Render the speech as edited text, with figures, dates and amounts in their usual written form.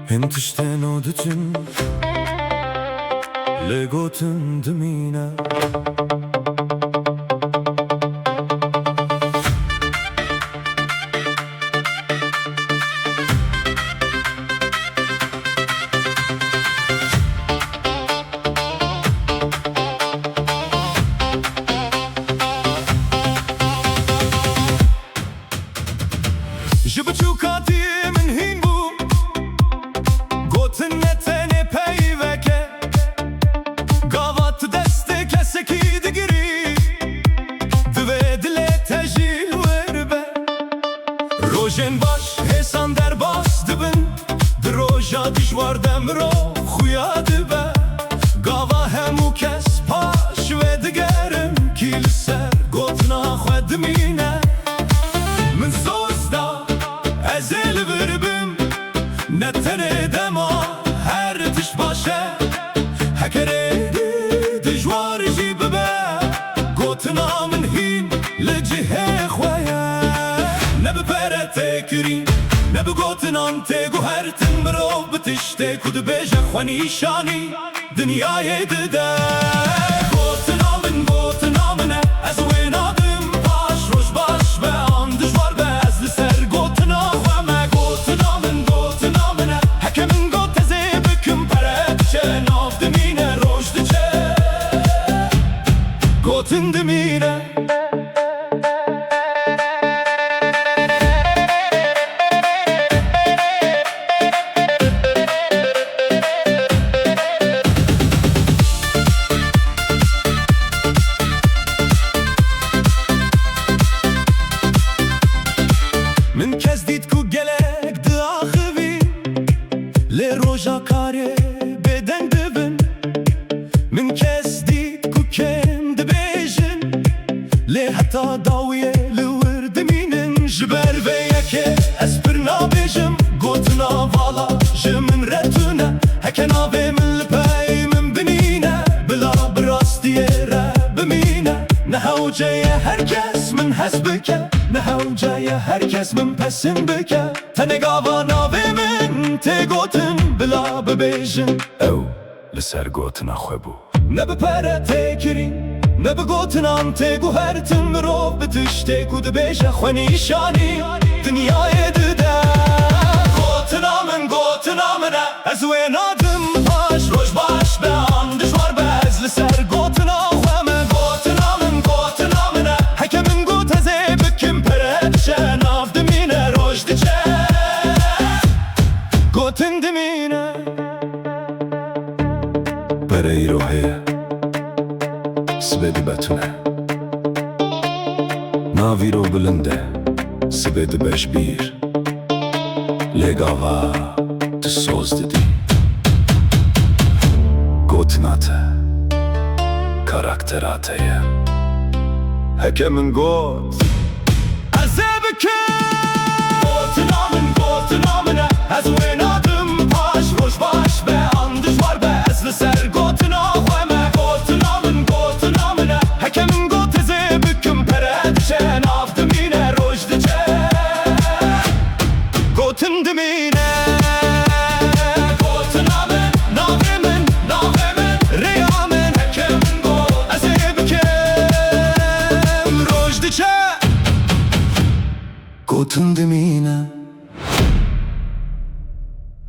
Hin tişten o diçin Lê gotin dimîne Ji biçûkatiyê min hîn bû Gotin ne tenê peyveke Gava tu destê kesekî digirî Divê dilê te jî wêribe Rojên baş hêsan derbas dibin Di roja dijwar de mirov xuya dibe Gava hemû kes paş wê digerin Kî li ser gotina xwe dimîne Min soz da ez ê li vir bim Ne tenê dema her tişt baş e Hekerê dijwar jî bibe Gotina min hîn li cihê xwe ye Ne bi pere tê kirî Ne bi gotinan tê guhertin Mirov bi tiştê ku dibêje xwe nîşanî Dinyayê dide Gotina min e ez wê nadim Paş roj baş be an dijwar be Ez li ser gotina xwe me Gotina min e Heke min got ez ê bikim pere diçe Nav dimîne roj diçe Gotin dimîne Min kes dît ku gelek diaxivî Lê roja karê bêdeng dibin Min kes dît ku kêm dibêjin Lê heta dawiyê li wir dimînin Ji ber vê yekê ez pir nabêjim Gotina vala ji min re tune Heke navê min li pey min binîne Bila bi rastiyê re bimîne Ne hewceye herkes min hes bike Ne hewceye herkes min pesin bike Tenê gava navê min tê gotin Bila bibêjin ew li ser gotina xwe bû Ne bi pere tê kirî Ne bi gotinan tê guhertin Mirov bi tiştê ku dibêje xwe nîşanî Dinyayê dide Gotina min e ez wê nadim Paş roj baş be an dijwar be Ez li ser gotina xwe me Gotina min e Heke min got ez ê bikim pere diçe Nav dimîne roj diçe Gotin dimîne Pere îro heye Sibê dibe tune Nav îro bilind e Sibê dibeş bîr Lê gava tu soz didî Gotina te Karaktera te ye Heke min got ez ê bikim Gotina min e ez wê nadim Paş roj baş be an dijwar be Ez li ser gotina xwe me Gotina min e Heke min got ez ê bikim pere diçe Nav dimîne roj diçe Gotin dimîne Gotina min navê min rêya min Heke min got ez ê bikim roj diçe Gotin dimîne